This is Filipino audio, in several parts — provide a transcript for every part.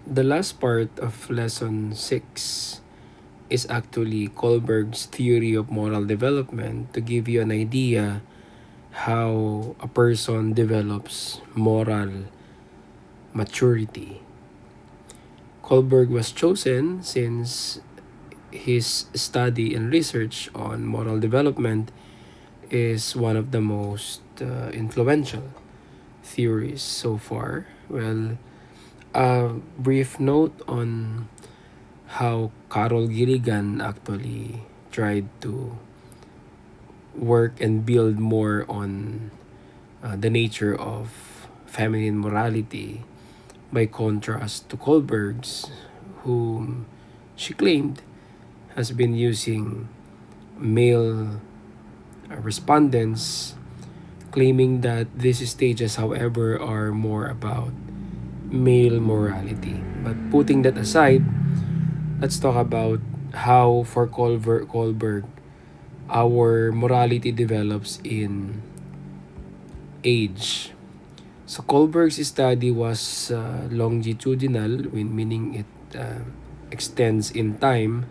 The last part of lesson 6 is actually Kohlberg's theory of moral development to give you an idea how a person develops moral maturity. Kohlberg was chosen since his study and research on moral development is one of the most influential theories so far. Well, a brief note on how Carol Gilligan actually tried to work and build more on the nature of feminine morality by contrast to Kohlberg's, whom she claimed has been using male respondents, claiming that these stages, however, are more about male morality. But putting that aside, let's talk about how for Kohlberg our morality develops in age. So Kohlberg's study was longitudinal, meaning it extends in time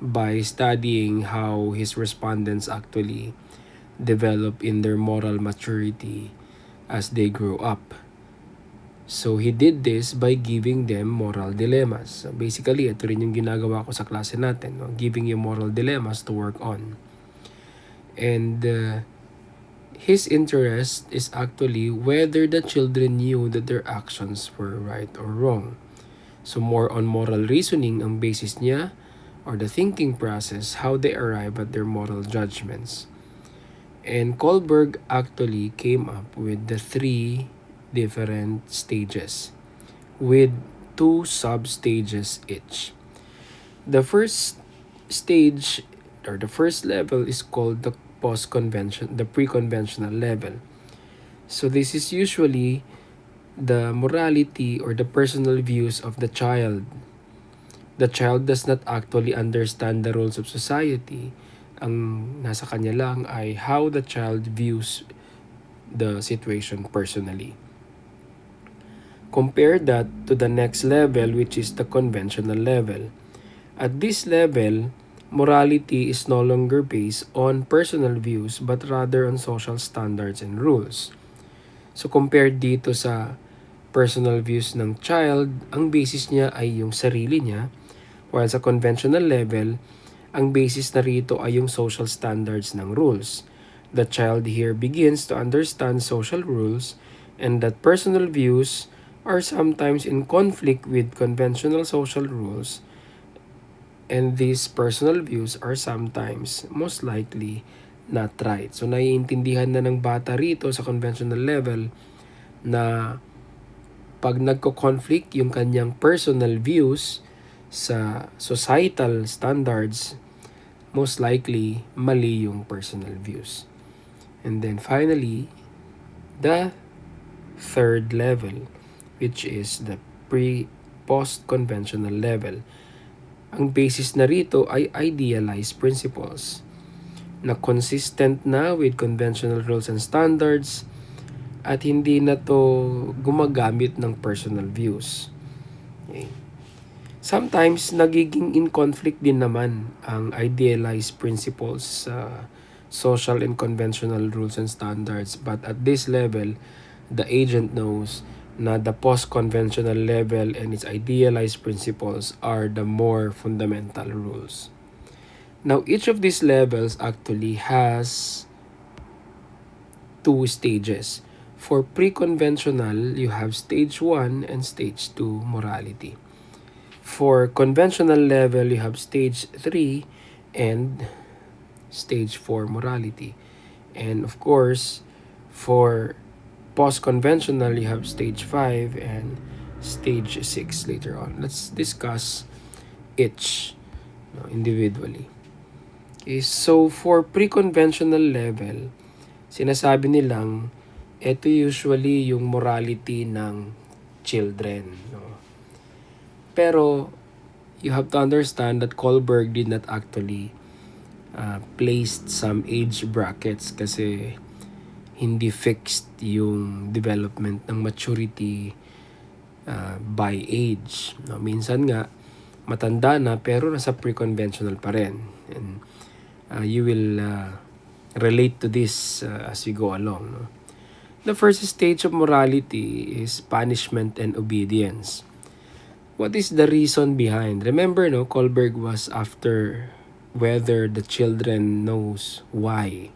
by studying how his respondents actually develop in their moral maturity as they grow up. So he did this by giving them moral dilemmas. So basically, ito rin yung ginagawa ko sa klase natin, no? Giving you moral dilemmas to work on. And his interest is actually whether the children knew that their actions were right or wrong. So more on moral reasoning ang basis niya, or the thinking process, how they arrive at their moral judgments. And Kohlberg actually came up with the 3 different stages with 2 sub-stages each. The first stage or the first level is called the the pre-conventional level. So this is usually the morality or the personal views of the child. The child does not actually understand the rules of society. Ang nasa kanya lang ay how the child views the situation personally. Compare that to the next level, which is the conventional level. At this level, morality is no longer based on personal views but rather on social standards and rules. So compared dito sa personal views ng child, ang basis niya ay yung sarili niya, while sa conventional level, ang basis na rito ay yung social standards ng rules. The child here begins to understand social rules and that personal views are sometimes in conflict with conventional social rules, and these personal views are sometimes most likely not right. So naiintindihan na ng bata rito sa conventional level na pag nagko-conflict yung kanyang personal views sa societal standards, most likely mali yung personal views. And then finally, the third level, which is the post-conventional level. Ang basis na rito ay idealized principles na consistent na with conventional rules and standards at hindi na to gumagamit ng personal views. Okay. Sometimes, nagiging in conflict din naman ang idealized principles sa social and conventional rules and standards. But at this level, the agent knows na the post-conventional level and its idealized principles are the more fundamental rules. Now, each of these levels actually has 2 stages. For pre-conventional, you have stage 1 and stage 2 morality. For conventional level, you have stage 3 and stage 4 morality. And of course, for post-conventional, you have stage 5 and stage 6 later on. Let's discuss each individually. Okay, so for pre-conventional level, sinasabi nilang ito usually yung morality ng children. No? Pero you have to understand that Kohlberg did not actually placed some age brackets kasi hindi fixed yung development ng maturity by age. No, minsan nga, matanda na pero nasa pre-conventional pa rin. And you will relate to this as we go along. No? The first stage of morality is punishment and obedience. What is the reason behind? Remember, no, Kohlberg was after whether the children knows why.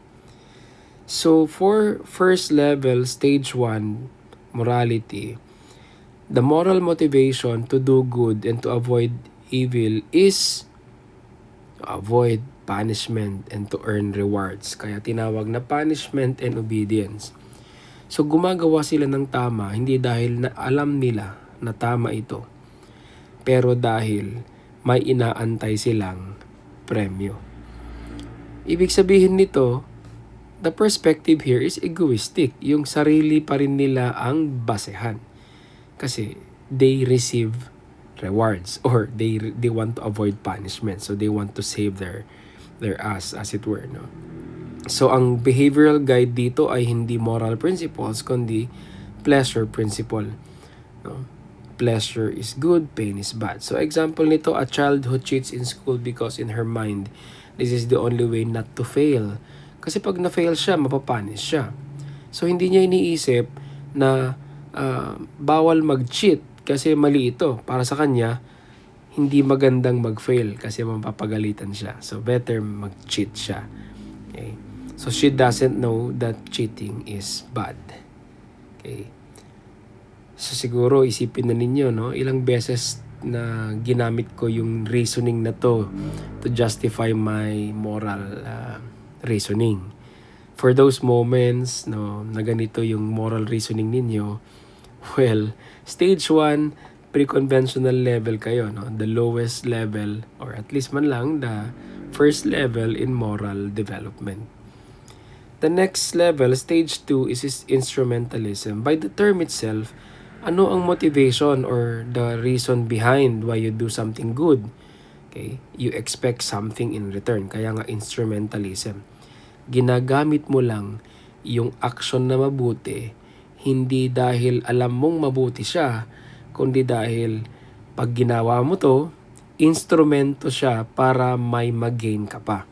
So for first level, stage 1, morality, the moral motivation to do good and to avoid evil is to avoid punishment and to earn rewards. Kaya tinawag na punishment and obedience. So gumagawa sila ng tama hindi dahil na alam nila na tama ito, pero dahil may inaantay silang premyo. Ibig sabihin nito, the perspective here is egoistic. Yung sarili pa rin nila ang basehan. Kasi they receive rewards or they want to avoid punishment. So they want to save their ass, as it were. No? So ang behavioral guide dito ay hindi moral principles, kundi pleasure principle. No? Pleasure is good, pain is bad. So example nito, a child who cheats in school because in her mind, this is the only way not to fail. Kasi pag na-fail siya, mapapunish siya. So hindi niya iniisip na bawal mag-cheat kasi mali ito. Para sa kanya, hindi magandang mag-fail kasi mapapagalitan siya. So better mag-cheat siya. Okay? So she doesn't know that cheating is bad. Okay? So siguro isipin na ninyo, no, ilang beses na ginamit ko yung reasoning na to justify my moral reasoning. For those moments, no, na ganito yung moral reasoning ninyo, well, stage 1, pre-conventional level kayo, no, the lowest level or at least man lang the first level in moral development. The next level, stage 2, is instrumentalism. By the term itself, ano ang motivation or the reason behind why you do something good? Okay? You expect something in return. Kaya nga instrumentalism. Ginagamit mo lang yung action na mabuti, hindi dahil alam mong mabuti siya, kundi dahil pag ginawa mo to, instrumento siya para may mag-gain ka pa.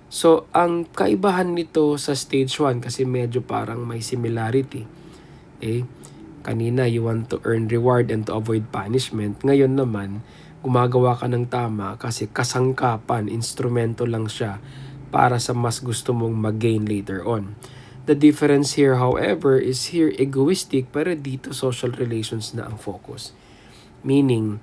So, ang kaibahan nito sa stage 1 kasi medyo parang may similarity. Okay? Kanina, you want to earn reward and to avoid punishment. Ngayon naman, gumagawa ka ng tama kasi kasangkapan, instrumento lang siya para sa mas gusto mong mag-gain later on. The difference here, however, is here egoistic pero dito social relations na ang focus. Meaning,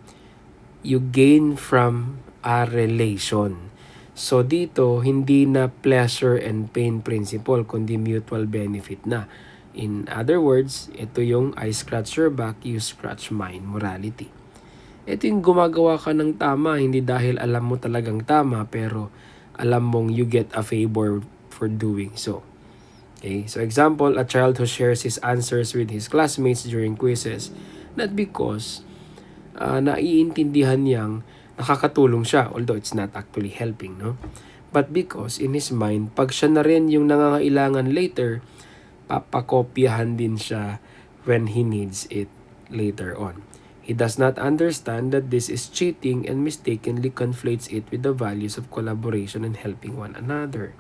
you gain from a relation. So dito, hindi na pleasure and pain principle kundi mutual benefit na. In other words, ito yung I scratch your back, you scratch mine morality. Ito yung gumagawa ka ng tama, hindi dahil alam mo talagang tama, pero alam mong you get a favor for doing so. Okay? So example, a child who shares his answers with his classmates during quizzes, not because naiintindihan niyang nakakatulong siya, although it's not actually helping, no? But because in his mind, pag siya na rin yung nangangailangan later, papakopyahan din siya when he needs it later on. He does not understand that this is cheating and mistakenly conflates it with the values of collaboration and helping one another.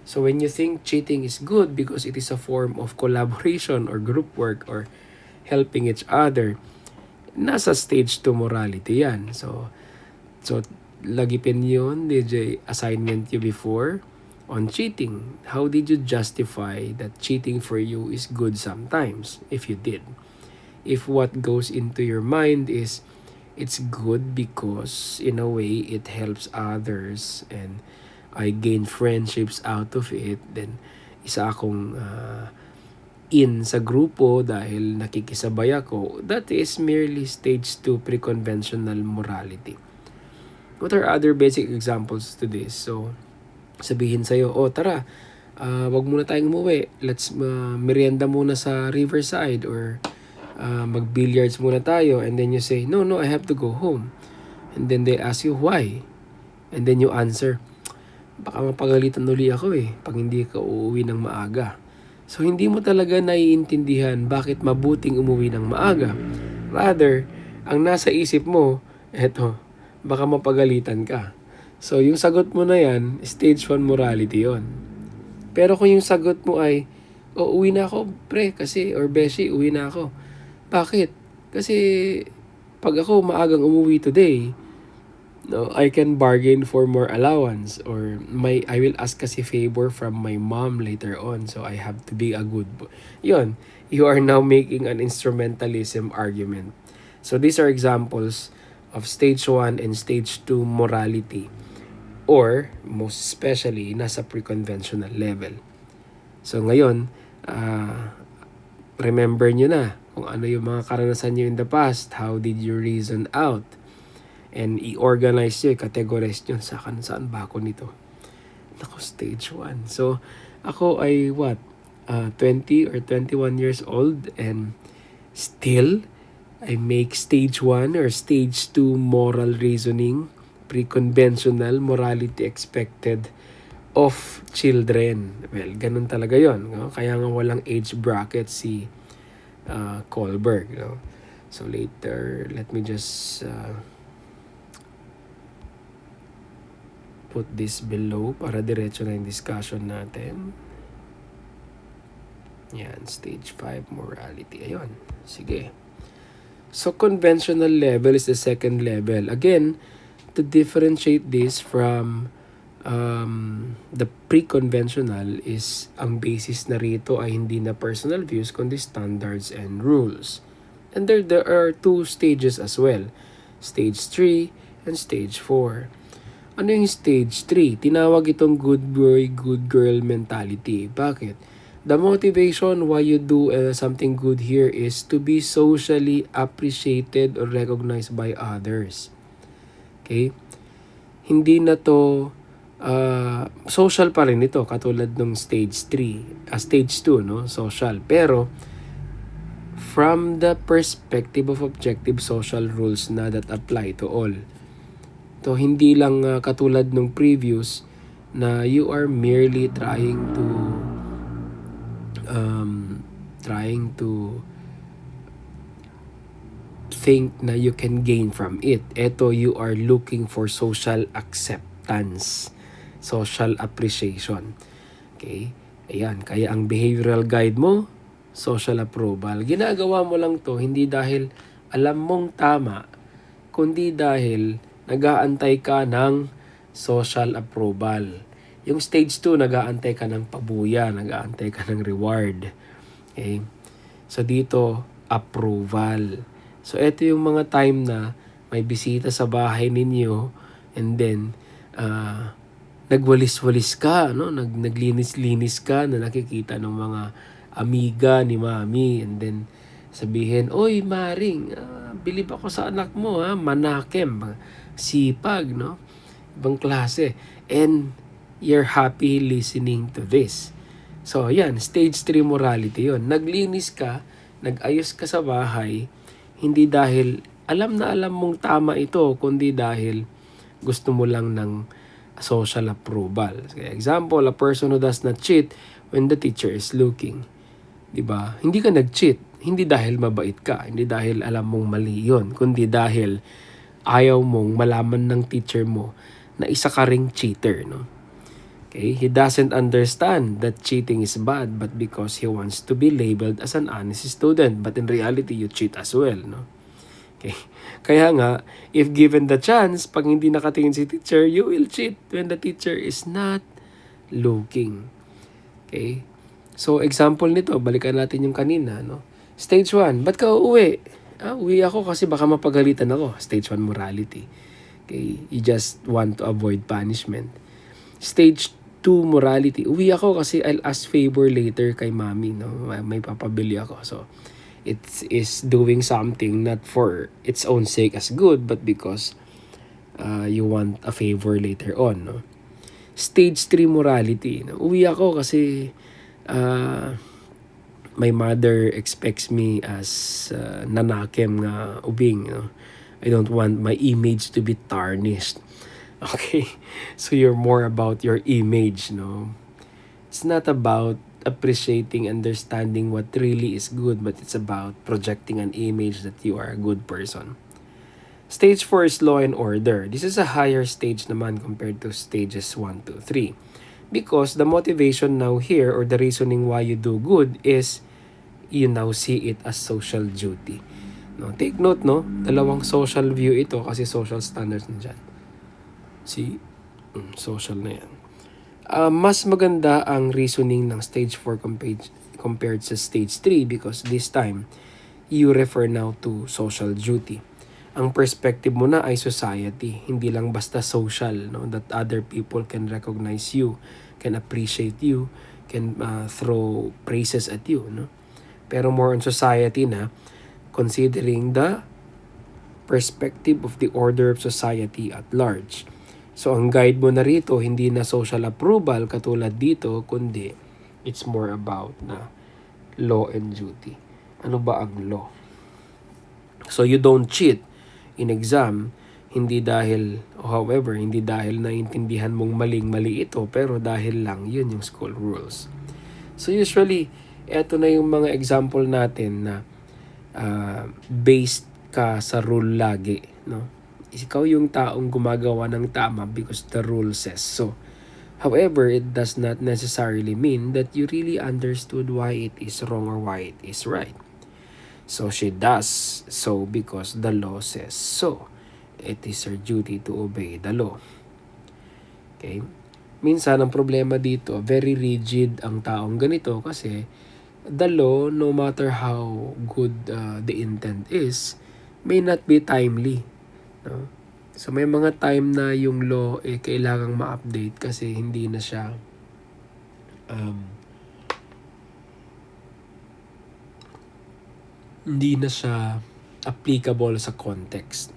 So when you think cheating is good because it is a form of collaboration or group work or helping each other, nasa stage 2 morality yan. So lagipin yun, DJ assignment you before on cheating. How did you justify that cheating for you is good sometimes, if you did? If what goes into your mind is it's good because in a way it helps others and I gain friendships out of it, then isa akong in sa grupo dahil nakikisabay ako, that is merely stage 2 pre-conventional morality. What are other basic examples to this? So, sabihin sa'yo, tara, wag muna tayong umuwi. Let's merienda muna sa riverside or mag-billiards muna tayo. And then you say, no, I have to go home. And then they ask you, why? And then you answer, baka mapagalitan uli ako pag hindi ka uuwi ng maaga. So, hindi mo talaga naiintindihan bakit mabuting umuwi ng maaga. Rather, ang nasa isip mo, eto, baka mapagalitan ka. So, yung sagot mo na yan, stage 1 morality yon. Pero kung yung sagot mo ay, uwi na ako, pre, kasi, or beshi, uwi na ako. Bakit? Kasi, pag ako maagang umuwi today, no, I can bargain for more allowance, or I will ask kasi favor from my mom later on, so I have to be a good boy. Yun, you are now making an instrumentalism argument. So these are examples of stage 1 and stage 2 morality, or most especially nasa pre-conventional level. So ngayon, remember nyo na kung ano yung mga karanasan nyo in the past, how did you reason out, and i-organize nyo, i-categorize nyo, saan ba ako nito? Ako, stage 1. So, ako ay 20 or 21 years old, and still, I make stage 1 or stage 2 moral reasoning, pre-conventional morality expected of children. Well, ganun talaga yon, no? Kaya nga walang age bracket si Kohlberg. No? So, later, let me just put this below para diretso na yung discussion natin. Yan, stage 5 morality. Ayun, sige. So, conventional level is the second level. Again, to differentiate this from the pre-conventional is, ang basis na rito ay hindi na personal views kundi standards and rules. And there are two stages as well. Stage 3 and stage 4. Ano yung stage 3? Tinawag itong good boy, good girl mentality. Bakit? The motivation why you do something good here is to be socially appreciated or recognized by others. Okay? Hindi na to social pa rin ito, katulad ng stage 3, stage 2, no? Social. Pero from the perspective of objective social rules na that apply to all. So, hindi lang katulad nung previous na you are merely trying to think na you can gain from it. Ito, you are looking for social acceptance, social appreciation. Okay? Ayan, kaya ang behavioral guide mo, social approval. Ginagawa mo lang to hindi dahil alam mong tama, kundi dahil nag-aantay ka ng social approval. Yung stage 2, nag-aantay ka ng pabuya, nag-aantay ka ng reward. Okay? So, dito, approval. So, ito yung mga time na may bisita sa bahay ninyo, and then, nagwalis-walis ka, no? Naglinis-linis ka na nakikita ng mga amiga ni mami, and then, sabihin, oy, Maring, bilib ako sa anak mo, manakem, sipag, no? Ibang klase. And you're happy listening to this. So, yan, stage 3 morality yon. Naglinis ka, nag-ayos ka sa bahay, hindi dahil alam na alam mong tama ito, kundi dahil gusto mo lang ng social approval. Example, a person who does not cheat when the teacher is looking. Diba? Hindi ka nag-cheat. Hindi dahil mabait ka. Hindi dahil alam mong mali yun. Kundi dahil ayaw mong malaman ng teacher mo na isa ka ring cheater, no? Okay? He doesn't understand that cheating is bad, but because he wants to be labeled as an honest student. But in reality, you cheat as well, no? Okay? Kaya nga, if given the chance, pag hindi nakatingin si teacher, you will cheat when the teacher is not looking. Okay? So, example nito, balikan natin yung kanina, no? Stage 1, ba't ka uuwi? Uwi ako kasi baka mapagalitan ako. Stage 1 morality. Okay? You just want to avoid punishment. Stage 2 morality. Uwi ako kasi I'll ask favor later kay mami, no? May papabili ako. So, it is doing something not for its own sake as good, but because you want a favor later on, no? Stage 3 morality. No? Uwi ako kasi my mother expects me as nanakem nga ubing. No? I don't want my image to be tarnished. Okay? So you're more about your image, no? It's not about appreciating, understanding what really is good, but it's about projecting an image that you are a good person. Stage 4 is law and order. This is a higher stage naman compared to stages 1, 2, 3. Because the motivation now here or the reasoning why you do good is you now see it as social duty. No, take note, no? Dalawang social view ito kasi social standards na dyan. See? Social na yan. Mas maganda ang reasoning ng stage 4 compared sa stage 3 because this time, you refer now to social duty. Ang perspective mo na ay society, hindi lang basta social, no? That other people can recognize you, can appreciate you, can throw praises at you, no? Pero more on society na, considering the perspective of the order of society at large. So, ang guide mo na rito, hindi na social approval katulad dito, kundi it's more about na law and duty. Ano ba ang law? So, you don't cheat in exam, hindi dahil naiintindihan mong mali ito, pero dahil lang yun yung school rules. So, usually, eto na yung mga example natin na based ka sa rule lagi, no? Ikaw yung taong gumagawa ng tama because the rule says so. However, it does not necessarily mean that you really understood why it is wrong or why it is right. So, she does so because the law says so. It is her duty to obey the law. Okay? Minsan, ang problema dito, very rigid ang taong ganito kasi the law, no matter how good the intent is, may not be timely. No? So may mga time na yung law kailangang ma-update kasi hindi na siya applicable sa context.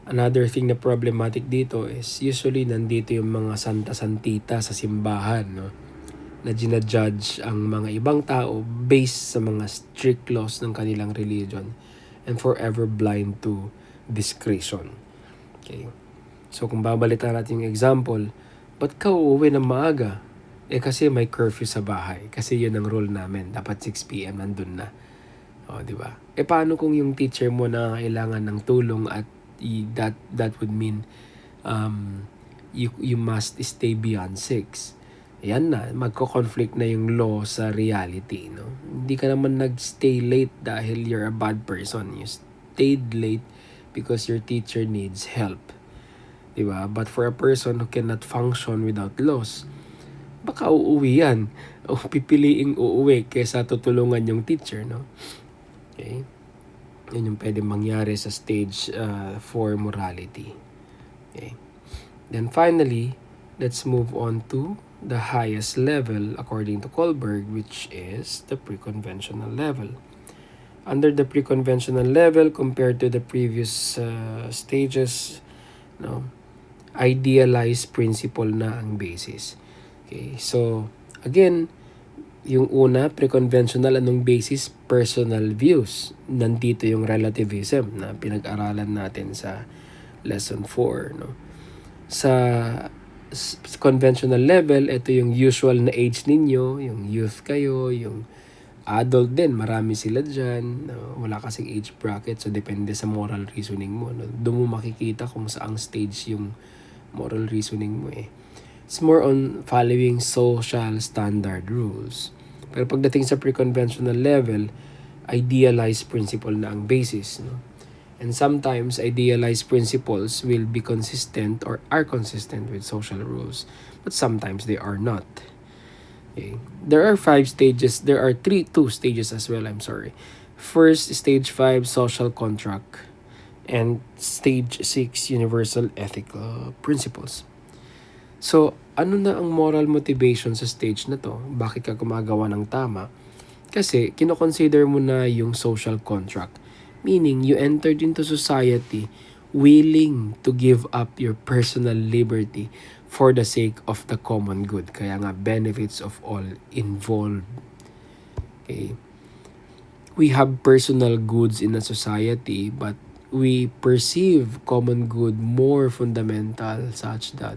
Another thing na problematic dito is usually nandito yung mga santa-santita sa simbahan, no? Na ginajudge ang mga ibang tao based sa mga strict laws ng kanilang religion and forever blind to discretion. Okay. So kung babalitan natin yung example, ba't ka uuwi ng maaga? Kasi may curfew sa bahay. Kasi yun ang rule namin. Dapat 6 p.m. nandun na. O, di ba? Paano kung yung teacher mo na kailangan ng tulong at that would mean you must stay beyond 6. Ayan na, magko-conflict na yung law sa reality, no? Hindi ka naman nag-stay late dahil you're a bad person. You stayed late because your teacher needs help. Diba? But for a person who cannot function without laws, baka uuwi yan. O pipiliing uuwi kaysa tutulungan yung teacher, no? Okay? Yun yung pwede mangyari sa stage 4 morality. Okay? Then finally, let's move on to the highest level according to Kohlberg, which is the pre-conventional level. Under the pre-conventional level compared to the previous stages, no, idealized principle na ang basis. Okay, so again, yung una, pre-conventional, anong basis? Personal views. Nandito yung relativism na pinag-aralan natin sa lesson 4, no. Sa conventional level, ito yung usual na age ninyo, yung youth kayo, yung adult din, marami sila dyan. Wala kasing age bracket, so depende sa moral reasoning mo. No? Doon mo makikita kung saang stage yung moral reasoning mo . It's more on following social standard rules. Pero pagdating sa pre-conventional level, idealized principle na ang basis. No? And sometimes, idealized principles will be consistent or are consistent with social rules. But sometimes they are not. Okay. There are 5 stages. There are 2 stages as well, I'm sorry. First, stage 5, social contract. And stage 6, universal ethical principles. So, ano na ang moral motivation sa stage na to? Bakit ka gumagawa ng tama? Kasi, kinoconsider mo na yung social contract. Meaning, you entered into society willing to give up your personal liberty for the sake of the common good. Kaya nga, benefits of all involved. Okay? We have personal goods in a society, but we perceive common good more fundamental such that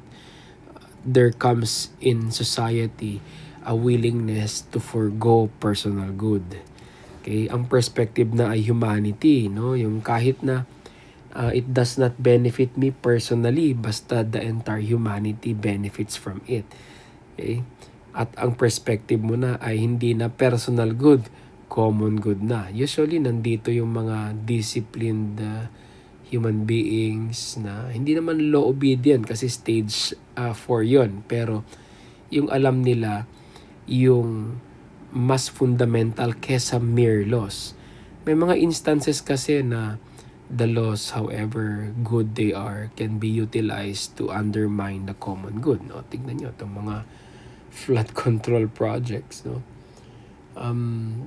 there comes in society a willingness to forgo personal good. Okay, ang perspective na ay humanity, no? Yung kahit na it does not benefit me personally, basta the entire humanity benefits from it. Okay? At ang perspective mo na ay hindi na personal good, common good na. Usually, nandito yung mga disciplined human beings na hindi naman law obedient kasi stage 4 yon. Pero yung alam nila yung mas fundamental kesa mere laws. May mga instances kasi na the laws, however good they are, can be utilized to undermine the common good. No? Tignan nyo itong mga flood control projects. No?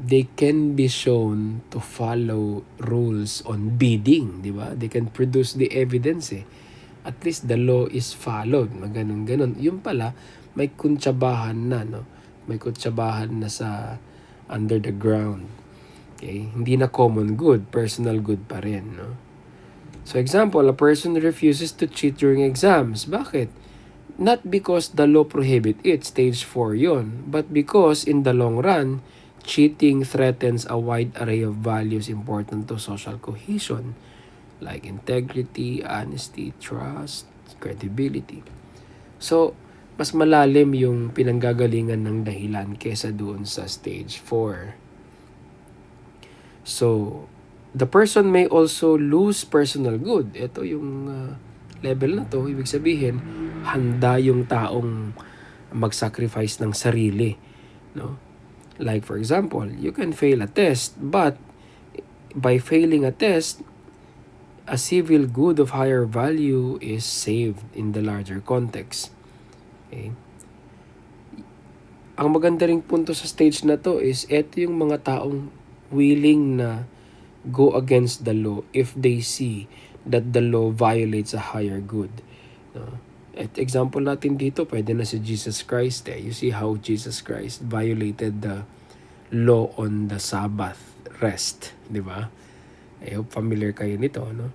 They can be shown to follow rules on bidding. Di ba? They can produce the evidence At least the law is followed. Ganun. Yung pala, may kuntsabahan na. No? May kuntsabahan na sa under the ground. Okay? Hindi na common good, personal good pa rin, no? So example, a person refuses to cheat during exams. Bakit? Not because the law prohibit it, stage 4 yon, but because in the long run, cheating threatens a wide array of values important to social cohesion, like integrity, honesty, trust, credibility. So, mas malalim yung pinanggagalingan ng dahilan kesa doon sa stage 4. So, the person may also lose personal good. Ito yung level na to. Ibig sabihin, handa yung taong mag-sacrifice ng sarili. No? Like for example, you can fail a test, but by failing a test, a civil good of higher value is saved in the larger context. Okay? Ang maganda ring punto sa stage na to is ito yung mga taong willing na go against the law if they see that the law violates a higher good. No? At example natin dito, pwede na si Jesus Christ. You see how Jesus Christ violated the law on the Sabbath rest, di ba? I hope familiar kayo nito, no?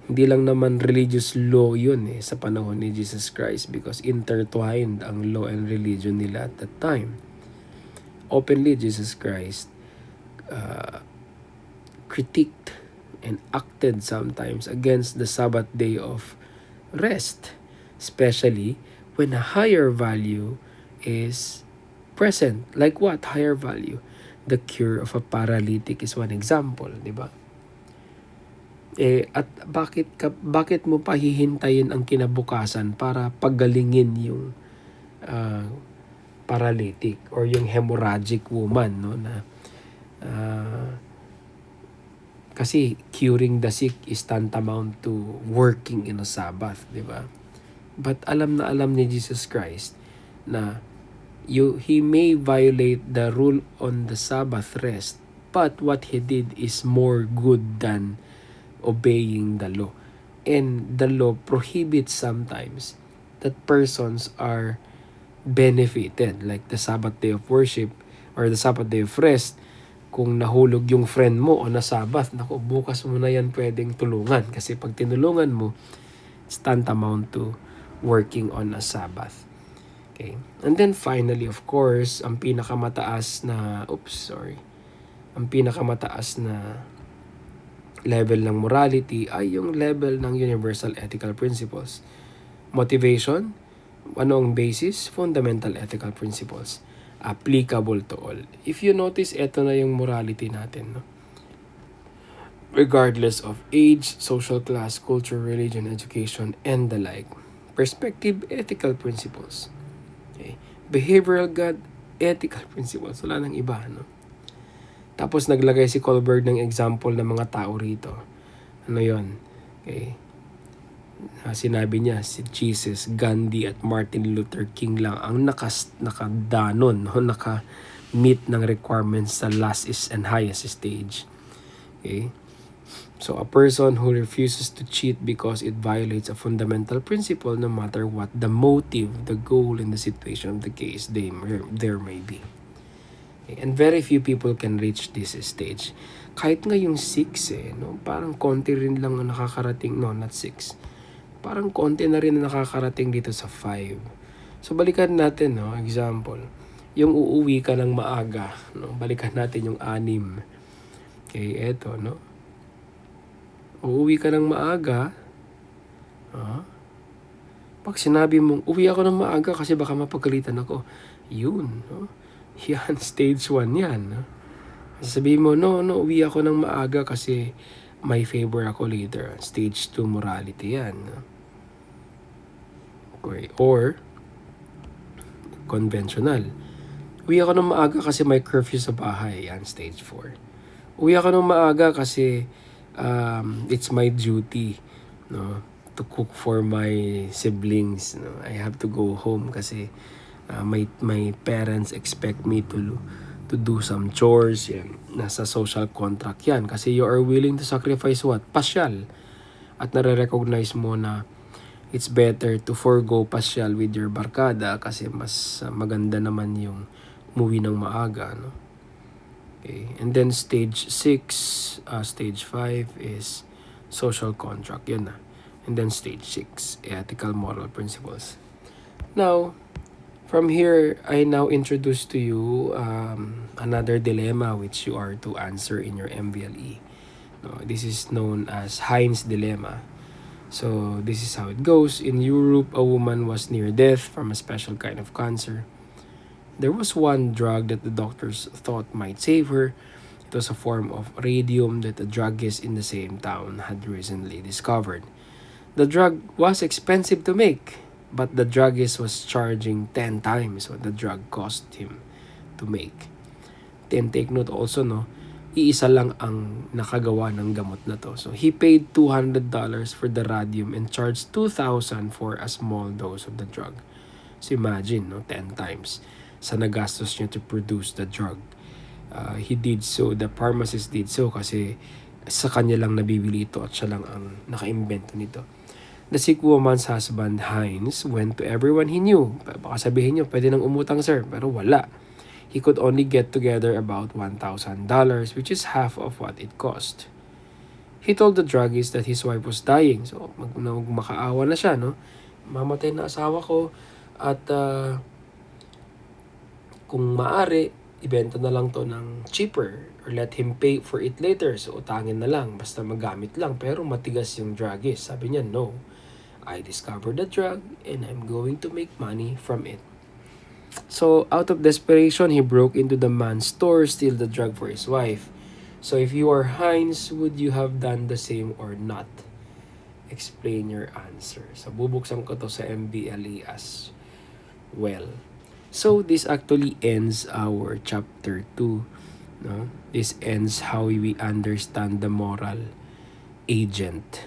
Hindi lang naman religious law yun sa panahon ni Jesus Christ because intertwined ang law and religion nila at that time. Openly, Jesus Christ critiqued and acted sometimes against the Sabbath day of rest, especially when a higher value is present. Like what? Higher value. The cure of a paralytic is one example, di ba? At bakit mo pahihintayin ang kinabukasan para pagalingin yung paralytic or yung hemorrhagic woman, no, na kasi curing the sick is tantamount to working in a Sabbath, di ba? But alam na alam ni Jesus Christ na he may violate the rule on the Sabbath rest, but what he did is more good than obeying the law. And the law prohibits sometimes that persons are benefited, like the Sabbath day of worship or the Sabbath day of rest. Kung nahulog yung friend mo o na Sabbath, naku, bukas mo na yan pwedeng tulungan. Kasi pag tinulungan mo, it's tantamount to working on a Sabbath. Okay. And then finally, of course, ang pinakamataas na level ng morality ay yung level ng universal ethical principles. Motivation, ano ang basis? Fundamental ethical principles. Applicable to all. If you notice, eto na yung morality natin. No? Regardless of age, social class, culture, religion, education, and the like. Perspective, ethical principles. Okay. Behavioral God, ethical principles. Wala nang iba, no? Tapos naglagay si Kohlberg ng example ng mga tao rito. Ano yon? Okay. Sinabi niya si Jesus, Gandhi at Martin Luther King lang ang nakadanon, no? Naka-meet ng requirements sa last and highest stage. Okay? So a person who refuses to cheat because it violates a fundamental principle no matter what the motive, the goal, and the situation of the case there may be. And very few people can reach this stage. Kahit nga yung 6 no? Parang konti rin lang ang nakakarating, no, not 6. Parang konti na rin ang nakakarating dito sa 5. So balikan natin, no, example. yung uuwi ka ng maaga, no? Balikan natin yung 6. Okay, eto, no? Uuwi ka ng maaga, pag sinabi mong, uwi ako ng maaga kasi baka mapagalitan ako, yun, no? Yan, stage 1 yan, no? Sabihin mo, no, uwi ako ng maaga kasi may favor ako later. Stage 2 morality yan, no? Okay, or, conventional. Uwi ako ng maaga kasi may curfew sa bahay, yan, stage 4. Uwi ako ng maaga kasi it's my duty, no, to cook for my siblings, no. I have to go home kasi my parents expect me to do some chores, yan. Nasa social contract yan kasi you are willing to sacrifice what? Pasyal. At nare-recognize mo na it's better to forgo pasyal with your barkada kasi mas maganda naman yung umuwi ng maaga, no? Okay. And then stage 6, stage 5 is social contract. Yan na. And then stage 6, ethical moral principles. Now, from here, I now introduce to you another dilemma which you are to answer in your MVLE. No, this is known as Heinz dilemma. So, this is how it goes. In Europe, a woman was near death from a special kind of cancer. There was one drug that the doctors thought might save her. It was a form of radium that a druggist in the same town had recently discovered. The drug was expensive to make, but the druggist was charging 10 times what the drug cost him to make. Then take note also, no, iisa lang ang nakagawa ng gamot na to. So he paid $200 for the radium and charged $2,000 for a small dose of the drug. So imagine, no, 10 times sa nagastos niya to produce the drug. He did so, the pharmacist did so kasi sa kanya lang nabibili ito at siya lang ang nakaimbento nito. The sick woman's husband, Heinz, went to everyone he knew. Baka sabihin niyo, pwede nang umutang sir, pero wala. He could only get together about $1,000, which is half of what it cost. He told the druggist that his wife was dying. So, makaawa na siya, no? Mamatay na asawa ko at kung maaari, ibenta na lang to ng cheaper or let him pay for it later. So, utangin na lang. Basta magamit lang. Pero matigas yung druggist. Sabi niya, no. I discovered the drug and I'm going to make money from it. So, out of desperation, he broke into the man's store, steal the drug for his wife. So, if you are Heinz, would you have done the same or not? Explain your answer. So, bubuksan ko to sa MBLE as well. So, this actually ends our chapter 2. No? This ends how we understand the moral agent.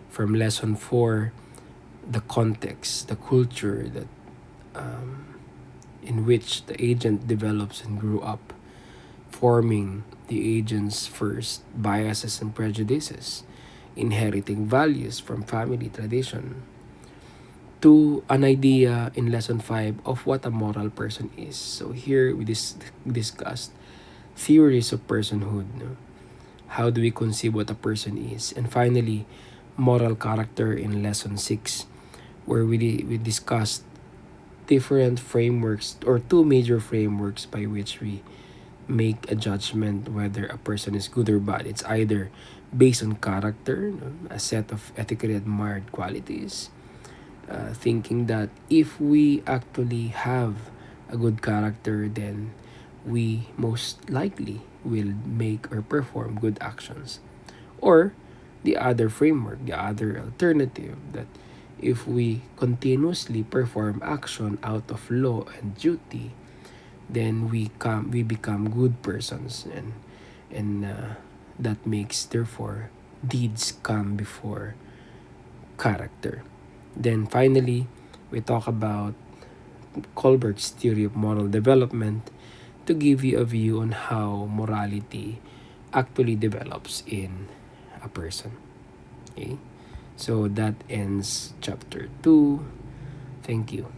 From lesson 4, the context, the culture that in which the agent develops and grew up, forming the agent's first biases and prejudices, inheriting values from family tradition, to an idea in lesson 5 of what a moral person is. So here we discussed theories of personhood. No? How do we conceive what a person is? And finally, moral character in lesson 6, where we discussed different frameworks or 2 major frameworks by which we make a judgment whether a person is good or bad. It's either based on character, no? A set of ethically admired qualities, thinking that if we actually have a good character, then we most likely will make or perform good actions. Or the other framework, the other alternative, that if we continuously perform action out of law and duty, then we become good persons, and that makes therefore deeds come before character. Then finally, we talk about Kohlberg's theory of moral development to give you a view on how morality actually develops in a person. Okay? So that ends chapter 2. Thank you.